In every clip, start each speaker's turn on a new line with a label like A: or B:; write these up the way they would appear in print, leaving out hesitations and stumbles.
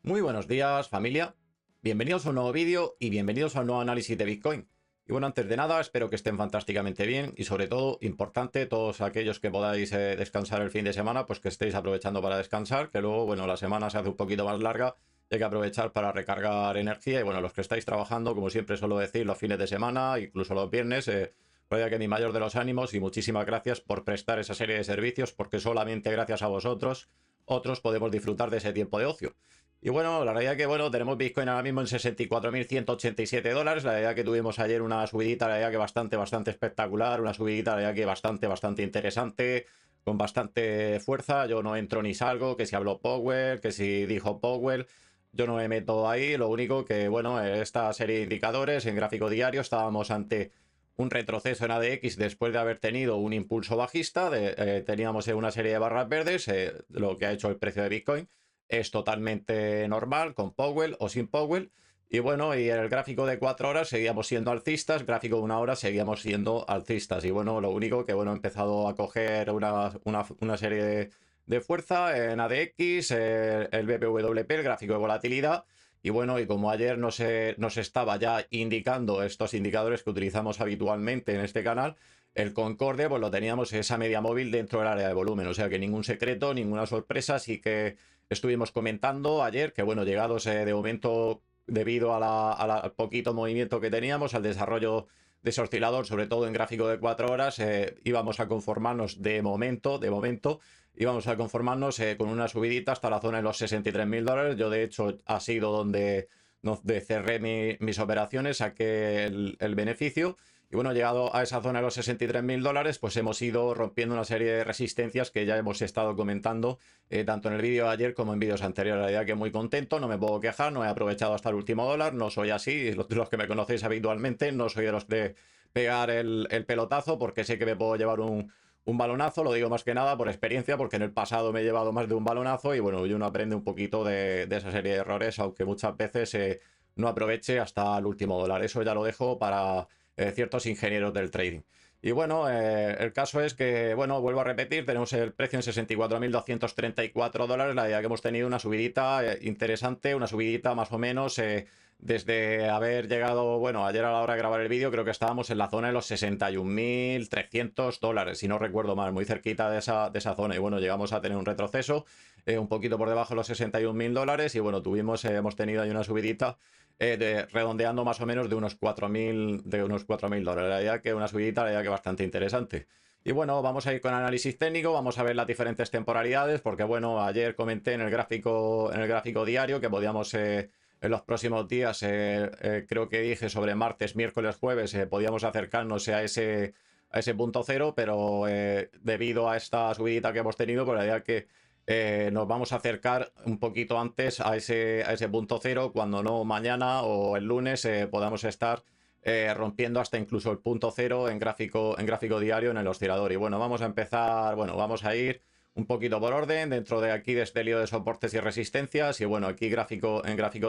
A: Muy buenos días, familia. Bienvenidos a un nuevo vídeo y bienvenidos a un nuevo análisis de Bitcoin. Y bueno, antes de nada, espero que estén fantásticamente bien y sobre todo, importante, todos aquellos que podáis descansar el fin de semana, pues que estéis aprovechando para descansar, que luego, bueno, la semana se hace un poquito más larga y hay que aprovechar para recargar energía. Y bueno, los que estáis trabajando, como siempre suelo decir, los fines de semana, incluso los viernes, vaya que mi mayor de los ánimos y muchísimas gracias por prestar esa serie de servicios, porque solamente gracias a vosotros, otros podemos disfrutar de ese tiempo de ocio. Y bueno, la realidad que bueno, tenemos Bitcoin ahora mismo en 64.187 dólares. La realidad que tuvimos ayer una subidita, la realidad que bastante espectacular, una subidita, la realidad que bastante interesante, con bastante fuerza. Yo no entro ni salgo, que si habló Powell, que si dijo Powell, yo no me meto ahí. Lo único que, bueno, esta serie de indicadores en gráfico diario estábamos ante un retroceso en ADX después de haber tenido un impulso bajista. Teníamos una serie de barras verdes, lo que ha hecho el precio de Bitcoin es totalmente normal, con Powell o sin Powell. Y bueno, y en el gráfico de 4 horas seguíamos siendo alcistas, gráfico de 1 hora seguíamos siendo alcistas. Y bueno, lo único que bueno, he empezado a coger una serie de fuerza en ADX, el BPWP, el gráfico de volatilidad. Y bueno, y como ayer nos estaba ya indicando estos indicadores que utilizamos habitualmente en este canal, el Concorde, pues lo teníamos esa media móvil dentro del área de volumen. O sea que ningún secreto, ninguna sorpresa, así que estuvimos comentando ayer que, bueno, llegados de momento, debido al poquito movimiento que teníamos, al desarrollo de ese oscilador, sobre todo en gráfico de 4 horas, íbamos a conformarnos de momento, íbamos a conformarnos con una subidita hasta la zona de los 63.000 dólares. Yo, de hecho, ha sido donde cerré mis operaciones, saqué el beneficio. Y bueno, llegado a esa zona de los 63.000 dólares, pues hemos ido rompiendo una serie de resistencias que ya hemos estado comentando tanto en el vídeo de ayer como en vídeos anteriores. La verdad que muy contento, no me puedo quejar, no he aprovechado hasta el último dólar, no soy así, los que me conocéis habitualmente, no soy de los de pegar el pelotazo porque sé que me puedo llevar un balonazo. Lo digo más que nada por experiencia, porque en el pasado me he llevado más de un balonazo y bueno, uno aprende un poquito de esa serie de errores, aunque muchas veces no aproveche hasta el último dólar. Eso ya lo dejo para ciertos ingenieros del trading. Y bueno, el caso es que, bueno, vuelvo a repetir, tenemos el precio en 64.234 dólares, la idea que hemos tenido una subidita interesante, una subidita más o menos desde haber llegado, bueno, ayer a la hora de grabar el vídeo creo que estábamos en la zona de los 61.300 dólares, si no recuerdo mal, muy cerquita de esa zona. Y bueno, llegamos a tener un retroceso un poquito por debajo de los 61.000 dólares y bueno, hemos tenido ahí una subidita redondeando más o menos de unos 4.000 dólares. La idea que una subidita, la idea que bastante interesante. Y bueno, vamos a ir con análisis técnico, vamos a ver las diferentes temporalidades, porque bueno, ayer comenté en el gráfico diario que podíamos en los próximos días, creo que dije sobre martes, miércoles, jueves, podíamos acercarnos a ese punto cero, pero debido a esta subidita que hemos tenido, pues la idea que nos vamos a acercar un poquito antes a ese punto cero, cuando no mañana o el lunes podamos estar rompiendo hasta incluso el punto cero en gráfico diario en el oscilador. Y bueno, vamos a empezar, bueno, vamos a ir un poquito por orden dentro de aquí de este lío de soportes y resistencias. Y bueno, aquí en gráfico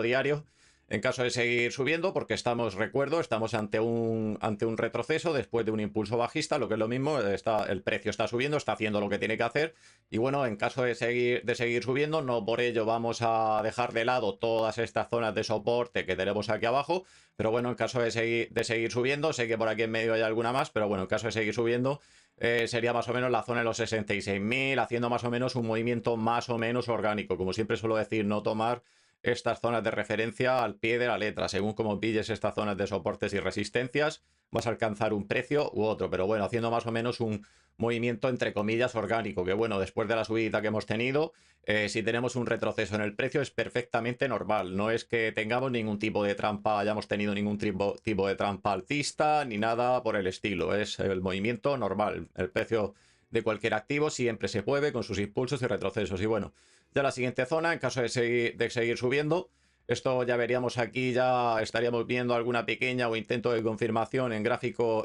A: diario, en caso de seguir subiendo, porque recuerdo, estamos ante un retroceso después de un impulso bajista, lo que es lo mismo, el precio está subiendo, está haciendo lo que tiene que hacer. Y bueno, en caso de seguir subiendo, no por ello vamos a dejar de lado todas estas zonas de soporte que tenemos aquí abajo. Pero bueno, en caso de seguir subiendo, sé que por aquí en medio hay alguna más, pero bueno, en caso de seguir subiendo, sería más o menos la zona de los 66.000, haciendo más o menos un movimiento más o menos orgánico. Como siempre suelo decir, no tomar estas zonas de referencia al pie de la letra. Según como pilles estas zonas de soportes y resistencias, vas a alcanzar un precio u otro. Pero bueno, haciendo más o menos un movimiento entre comillas orgánico, que bueno, después de la subida que hemos tenido, si tenemos un retroceso en el precio es perfectamente normal. No es que tengamos ningún tipo de trampa, hayamos tenido ningún tipo de trampa alcista ni nada por el estilo. Es el movimiento normal. El precio de cualquier activo siempre se mueve con sus impulsos y retrocesos. Y bueno, ya la siguiente zona, en caso de seguir subiendo, esto ya veríamos aquí, ya estaríamos viendo alguna pequeña o intento de confirmación en gráfico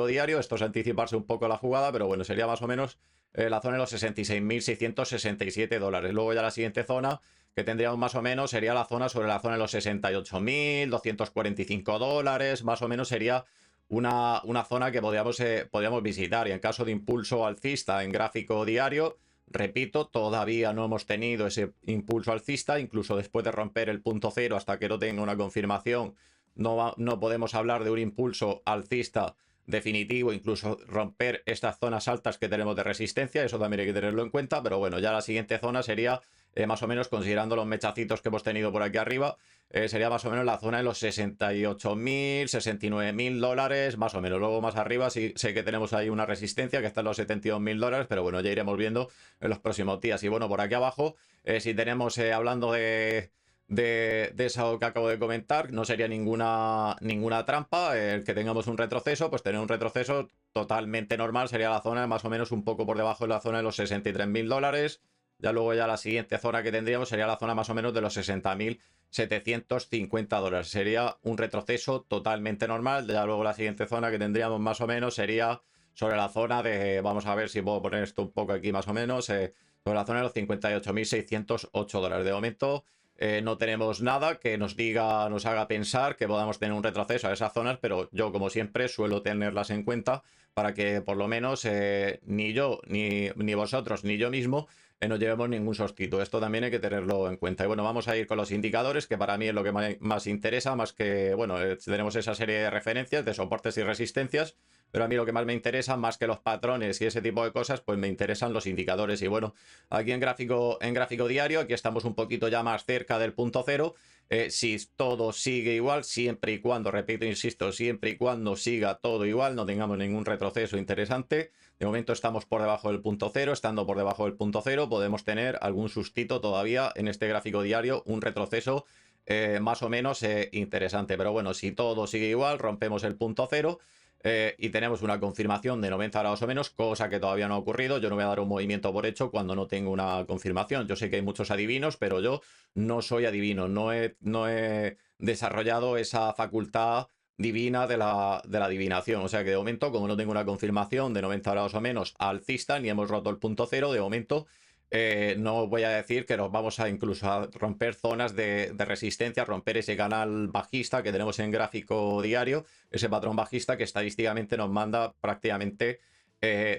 A: diario. Esto es anticiparse un poco la jugada, pero bueno, sería más o menos la zona de los 66.667 dólares. Luego ya la siguiente zona que tendríamos más o menos sería la zona sobre la zona de los 68.245 dólares. Más o menos sería una zona que podríamos visitar. Y en caso de impulso alcista en gráfico diario, Repito, todavía no hemos tenido ese impulso alcista, incluso después de romper el punto cero, hasta que no tenga una confirmación, no podemos hablar de un impulso alcista definitivo, incluso romper estas zonas altas que tenemos de resistencia, eso también hay que tenerlo en cuenta, pero bueno, ya la siguiente zona sería más o menos, considerando los mechacitos que hemos tenido por aquí arriba, sería más o menos la zona de los 68.000, 69.000 dólares, más o menos. Luego más arriba sí sé que tenemos ahí una resistencia que está en los 72.000 dólares, pero bueno, ya iremos viendo en los próximos días. Y bueno, por aquí abajo, si tenemos, hablando de eso que acabo de comentar, no sería ninguna trampa el que tengamos un retroceso, pues tener un retroceso totalmente normal sería la zona más o menos un poco por debajo de la zona de los 63.000 dólares. Ya luego ya la siguiente zona que tendríamos sería la zona más o menos de los 60.750 dólares. Sería un retroceso totalmente normal. Ya luego la siguiente zona que tendríamos más o menos sería sobre la zona de, vamos a ver si puedo poner esto un poco aquí más o menos, sobre la zona de los 58.608 dólares. De momento no tenemos nada que nos diga, nos haga pensar que podamos tener un retroceso a esas zonas, pero yo como siempre suelo tenerlas en cuenta para que por lo menos ni yo, ni vosotros, ni yo mismo no llevemos ningún sostito. Esto también hay que tenerlo en cuenta. Y bueno, vamos a ir con los indicadores, que para mí es lo que más interesa, más que, bueno, tenemos esa serie de referencias de soportes y resistencias, pero a mí lo que más me interesa, más que los patrones y ese tipo de cosas, pues me interesan los indicadores. Y bueno, aquí en gráfico diario, aquí estamos un poquito ya más cerca del punto cero. Si todo sigue igual, siempre y cuando, repito, insisto, siempre y cuando siga todo igual, no tengamos ningún retroceso interesante. De momento estamos por debajo del punto cero. Estando por debajo del punto cero, podemos tener algún sustito todavía en este gráfico diario, un retroceso más o menos interesante. Pero bueno, si todo sigue igual, rompemos el punto cero. Y tenemos una confirmación de 90 grados o menos, cosa que todavía no ha ocurrido. Yo no voy a dar un movimiento por hecho cuando no tengo una confirmación. Yo sé que hay muchos adivinos, pero yo no soy adivino. No he desarrollado esa facultad divina de la adivinación. O sea que de momento, como no tengo una confirmación de 90 grados o menos alcista, ni hemos roto el punto cero, de momento no voy a decir que nos vamos a incluso a romper zonas de resistencia, romper ese canal bajista que tenemos en gráfico diario, ese patrón bajista que estadísticamente nos manda prácticamente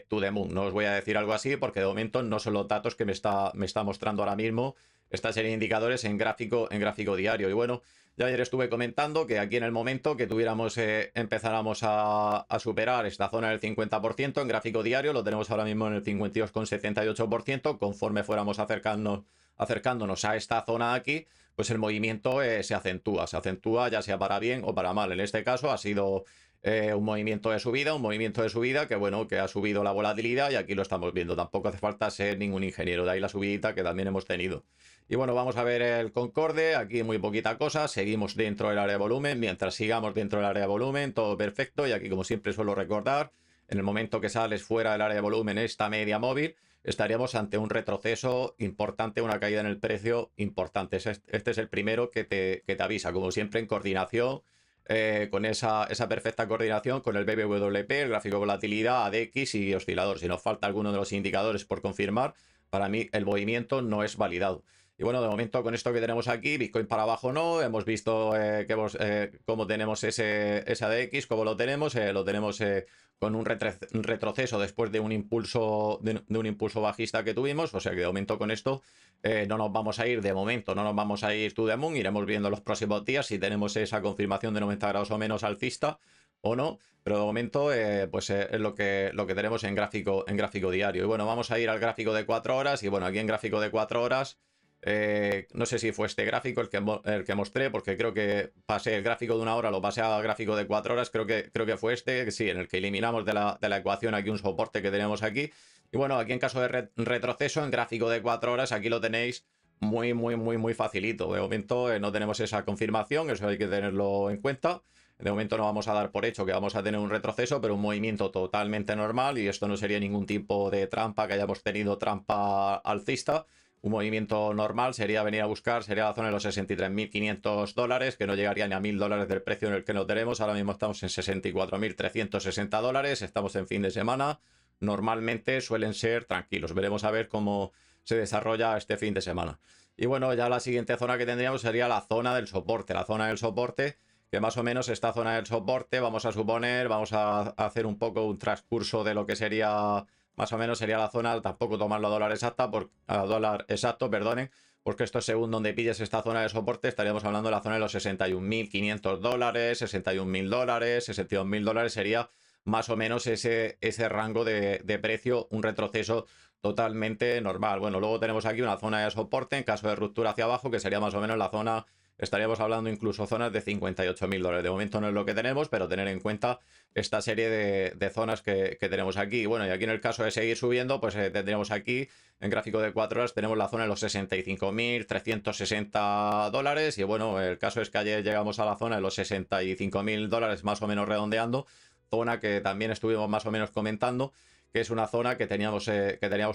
A: to the moon. No os voy a decir algo así porque de momento no son los datos que me está mostrando ahora mismo esta serie de indicadores en gráfico diario. Y bueno, ya ayer estuve comentando que aquí en el momento que tuviéramos, empezáramos a superar esta zona del 50% en gráfico diario, lo tenemos ahora mismo en el 52,78%, conforme fuéramos acercándonos a esta zona de aquí, pues el movimiento se acentúa ya sea para bien o para mal. En este caso ha sido un movimiento de subida que bueno, que ha subido la volatilidad y aquí lo estamos viendo. Tampoco hace falta ser ningún ingeniero, de ahí la subidita que también hemos tenido. Y bueno, vamos a ver el Concorde, aquí muy poquita cosa, seguimos dentro del área de volumen, mientras sigamos dentro del área de volumen, todo perfecto, y aquí como siempre suelo recordar, en el momento que sales fuera del área de volumen, esta media móvil, estaríamos ante un retroceso importante, una caída en el precio importante. Este es el primero que te avisa, como siempre en coordinación, con esa perfecta coordinación con el BBWP, el gráfico de volatilidad, ADX y oscilador. Si nos falta alguno de los indicadores por confirmar, para mí el movimiento no es validado. Y bueno, de momento con esto que tenemos aquí, Bitcoin para abajo no, hemos visto cómo tenemos ese ADX, cómo lo tenemos con un retroceso después de un impulso bajista que tuvimos, o sea que de momento con esto no nos vamos a ir, de momento no nos vamos a ir to the moon, iremos viendo los próximos días si tenemos esa confirmación de 90 grados o menos alcista o no, pero de momento pues es lo que tenemos en gráfico diario. Y bueno, vamos a ir al gráfico de 4 horas y bueno, aquí en gráfico de 4 horas no sé si fue este gráfico el que mostré, porque creo que pasé el gráfico de 1 hora, lo pasé al gráfico de 4 horas, creo que fue este, sí, en el que eliminamos de la ecuación aquí un soporte que tenemos aquí. Y bueno, aquí en caso de retroceso, en gráfico de 4 horas, aquí lo tenéis muy facilito. De momento no tenemos esa confirmación, eso hay que tenerlo en cuenta. De momento no vamos a dar por hecho que vamos a tener un retroceso, pero un movimiento totalmente normal, y esto no sería ningún tipo de trampa, que hayamos tenido trampa alcista. Un movimiento normal sería venir a buscar, sería la zona de los 63.500 dólares, que no llegaría ni a 1.000 dólares del precio en el que lo tenemos. Ahora mismo estamos en 64.360 dólares, estamos en fin de semana. Normalmente suelen ser tranquilos. Veremos a ver cómo se desarrolla este fin de semana. Y bueno, ya la siguiente zona que tendríamos sería la zona del soporte. La zona del soporte, que más o menos esta zona del soporte, vamos a suponer, vamos a hacer un poco un transcurso de lo que sería más o menos sería la zona, tampoco tomarlo a dólar exacta, a dólar exacto, perdonen, porque esto según donde pilles esta zona de soporte, estaríamos hablando de la zona de los 61.500 dólares, 61.000 dólares, 62.000 dólares sería más o menos ese rango de precio, un retroceso totalmente normal. Bueno, luego tenemos aquí una zona de soporte en caso de ruptura hacia abajo, que sería más o menos la zona, estaríamos hablando incluso zonas de 58.000 dólares. De momento no es lo que tenemos, pero tener en cuenta esta serie de zonas que tenemos aquí. Bueno, y aquí en el caso de seguir subiendo, pues tendríamos aquí en gráfico de 4 horas, tenemos la zona de los 65.360 dólares. Y bueno, el caso es que ayer llegamos a la zona de los 65.000 dólares, más o menos redondeando, zona que también estuvimos más o menos comentando, que es una zona que teníamos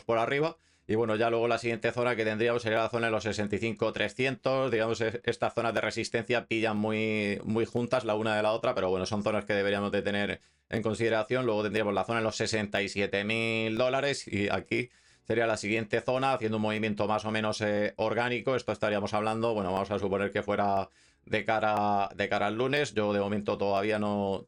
A: por arriba. Y bueno, ya luego la siguiente zona que tendríamos sería la zona de los 65.300. Digamos, estas zonas de resistencia pillan muy, muy juntas la una de la otra, pero bueno, son zonas que deberíamos de tener en consideración. Luego tendríamos la zona de los 67.000 dólares y aquí sería la siguiente zona, haciendo un movimiento más o menos orgánico. Esto estaríamos hablando, bueno, vamos a suponer que fuera de cara al lunes. Yo de momento todavía no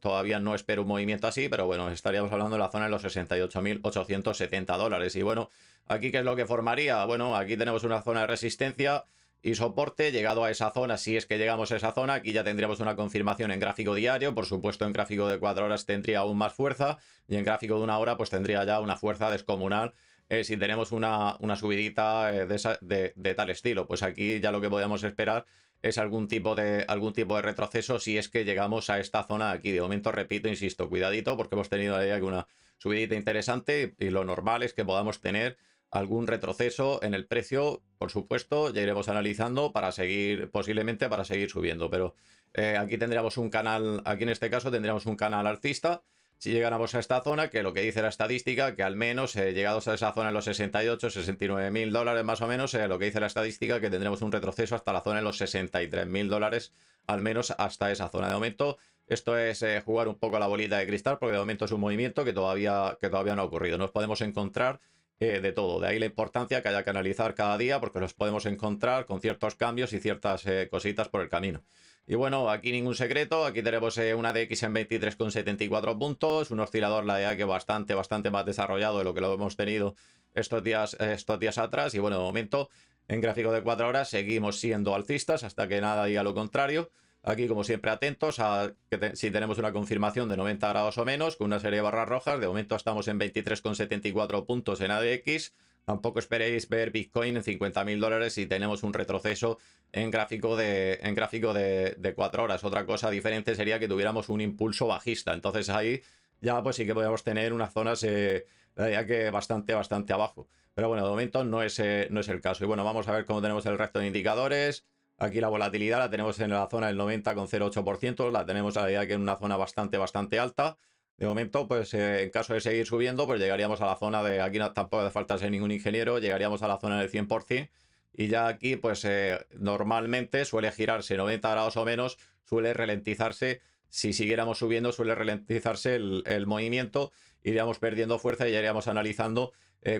A: espero un movimiento así, pero bueno, estaríamos hablando de la zona de los 68.870 dólares. Y bueno, aquí, ¿qué es lo que formaría? Bueno, aquí tenemos una zona de resistencia y soporte. Llegado a esa zona, si es que llegamos a esa zona, aquí ya tendríamos una confirmación en gráfico diario. Por supuesto, en gráfico de 4 horas tendría aún más fuerza y en gráfico de 1 hora pues tendría ya una fuerza descomunal. Si tenemos una subidita de tal estilo, pues aquí ya lo que podemos esperar es algún tipo de retroceso si es que llegamos a esta zona de aquí. De momento, repito, insisto, cuidadito porque hemos tenido ahí alguna subidita interesante y lo normal es que podamos tener algún retroceso en el precio. Por supuesto, ya iremos analizando para seguir, posiblemente para seguir subiendo, pero aquí tendríamos un canal, aquí en este caso tendríamos un canal alcista. Si llegáramos a esta zona, que lo que dice la estadística, que al menos llegados a esa zona en los 69.000 dólares más o menos, lo que dice la estadística, que tendremos un retroceso hasta la zona en los 63.000 dólares, al menos hasta esa zona. De momento, esto es jugar un poco a la bolita de cristal, porque de momento es un movimiento que todavía no ha ocurrido. Nos podemos encontrar de todo. De ahí la importancia que haya que analizar cada día, porque los podemos encontrar con ciertos cambios y ciertas cositas por el camino. Y bueno, aquí ningún secreto, aquí tenemos una DX en 23,74 puntos, un oscilador, la verdad que bastante más desarrollado de lo que lo hemos tenido estos días atrás. Y bueno, de momento, en gráfico de 4 horas seguimos siendo alcistas hasta que nada diga lo contrario. Aquí, como siempre, atentos a que si tenemos una confirmación de 90 grados o menos, con una serie de barras rojas. De momento estamos en 23,74 puntos en ADX. Tampoco esperéis ver Bitcoin en 50.000 dólares si tenemos un retroceso en gráfico de 4 horas. Otra cosa diferente sería que tuviéramos un impulso bajista. Entonces ahí ya pues sí que podríamos tener unas zonas ya que bastante abajo. Pero bueno, de momento no es el caso. Y bueno, vamos a ver cómo tenemos el resto de indicadores. Aquí la volatilidad la tenemos en la zona del 90,08%, la tenemos a día que en una zona bastante alta. De momento, pues en caso de seguir subiendo, pues llegaríamos a la zona de, aquí no, tampoco hace falta ser ningún ingeniero, llegaríamos a la zona del 100%. Y ya aquí, pues normalmente suele girarse 90 grados o menos, suele ralentizarse. Si siguiéramos subiendo, suele ralentizarse el movimiento, iríamos perdiendo fuerza y ya iríamos analizando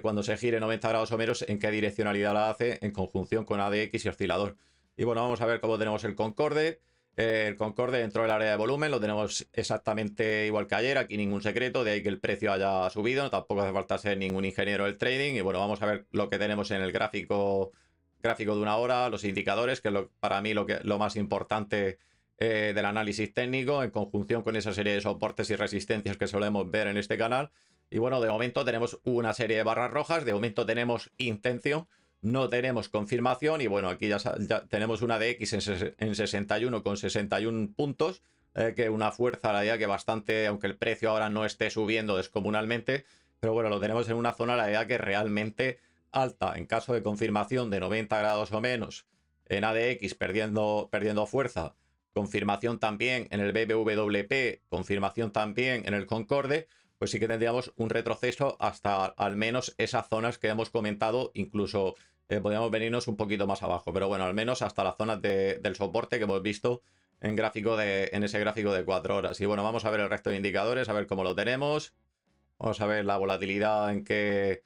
A: cuando se gire 90 grados o menos en qué direccionalidad la hace en conjunción con ADX y oscilador. Y bueno, vamos a ver cómo tenemos el Concorde. El Concorde dentro del área de volumen lo tenemos exactamente igual que ayer, aquí ningún secreto, de ahí que el precio haya subido, tampoco hace falta ser ningún ingeniero del trading. Y bueno, vamos a ver lo que tenemos en el gráfico de 1 hora, los indicadores, que es para mí lo más importante del análisis técnico, en conjunción con esa serie de soportes y resistencias que solemos ver en este canal. Y bueno, de momento tenemos una serie de barras rojas, de momento tenemos intención. No tenemos confirmación y bueno, aquí ya tenemos una DX en 61,61 puntos, que una fuerza, la idea que bastante, aunque el precio ahora no esté subiendo descomunalmente, pero bueno, lo tenemos en una zona, la idea que realmente alta. En caso de confirmación de 90 grados o menos en ADX perdiendo fuerza, confirmación también en el BBWP, confirmación también en el Concorde, pues sí que tendríamos un retroceso hasta al menos esas zonas que hemos comentado, incluso podríamos venirnos un poquito más abajo, pero bueno, al menos hasta las zonas del soporte que hemos visto en ese gráfico de 4 horas. Y bueno, vamos a ver el resto de indicadores, a ver cómo lo tenemos. Vamos a ver la volatilidad en qué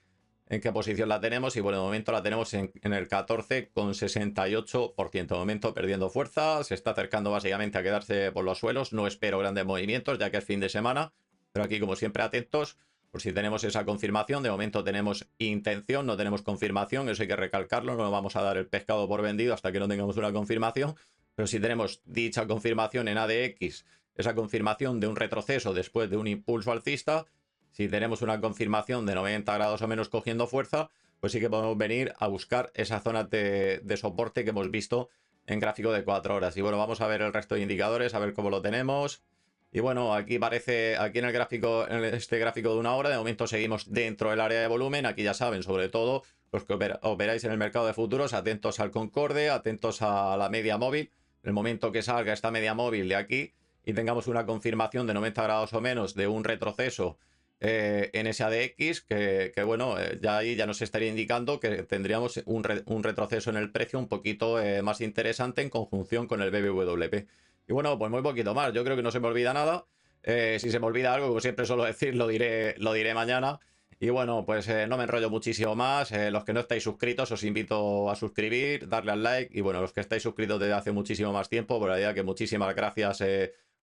A: posición la tenemos. Y bueno, de momento la tenemos en el 14,68%. De momento perdiendo fuerza, se está acercando básicamente a quedarse por los suelos. No espero grandes movimientos ya que es fin de semana, pero aquí como siempre atentos por si tenemos esa confirmación. De momento tenemos intención, no tenemos confirmación, eso hay que recalcarlo, no vamos a dar el pescado por vendido hasta que no tengamos una confirmación, pero si tenemos dicha confirmación en ADX, esa confirmación de un retroceso después de un impulso alcista, si tenemos una confirmación de 90 grados o menos cogiendo fuerza, pues sí que podemos venir a buscar esa zona de soporte que hemos visto en gráfico de 4 horas. Y bueno, vamos a ver el resto de indicadores, a ver cómo lo tenemos. Y bueno, aquí parece, aquí en el gráfico, en este gráfico de 1 hora, de momento seguimos dentro del área de volumen. Aquí ya saben, sobre todo los que operáis en el mercado de futuros, atentos al Concorde, atentos a la media móvil. En el momento que salga esta media móvil de aquí y tengamos una confirmación de 90 grados o menos de un retroceso en ese ADX, que bueno, ya ahí ya nos estaría indicando que tendríamos un retroceso en el precio un poquito más interesante en conjunción con el BBWP. Y bueno, pues muy poquito más. Yo creo que no se me olvida nada. Si se me olvida algo, como siempre suelo decir, lo diré mañana. Y bueno, pues no me enrollo muchísimo más. Los que no estáis suscritos, os invito a suscribir, darle al like. Y bueno, los que estáis suscritos desde hace muchísimo más tiempo, por la idea que muchísimas gracias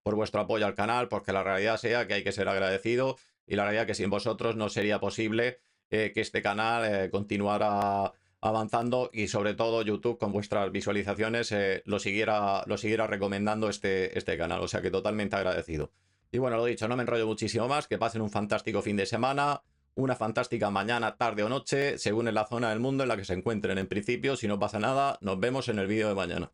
A: por vuestro apoyo al canal, porque la realidad sea que hay que ser agradecido. Y la realidad que sin vosotros no sería posible que este canal continuara avanzando y sobre todo YouTube con vuestras visualizaciones lo siguiera recomendando este canal, o sea que totalmente agradecido. Y bueno, lo dicho, no me enrollo muchísimo más, que pasen un fantástico fin de semana, una fantástica mañana, tarde o noche, según en la zona del mundo en la que se encuentren. En principio, si no pasa nada, nos vemos en el vídeo de mañana.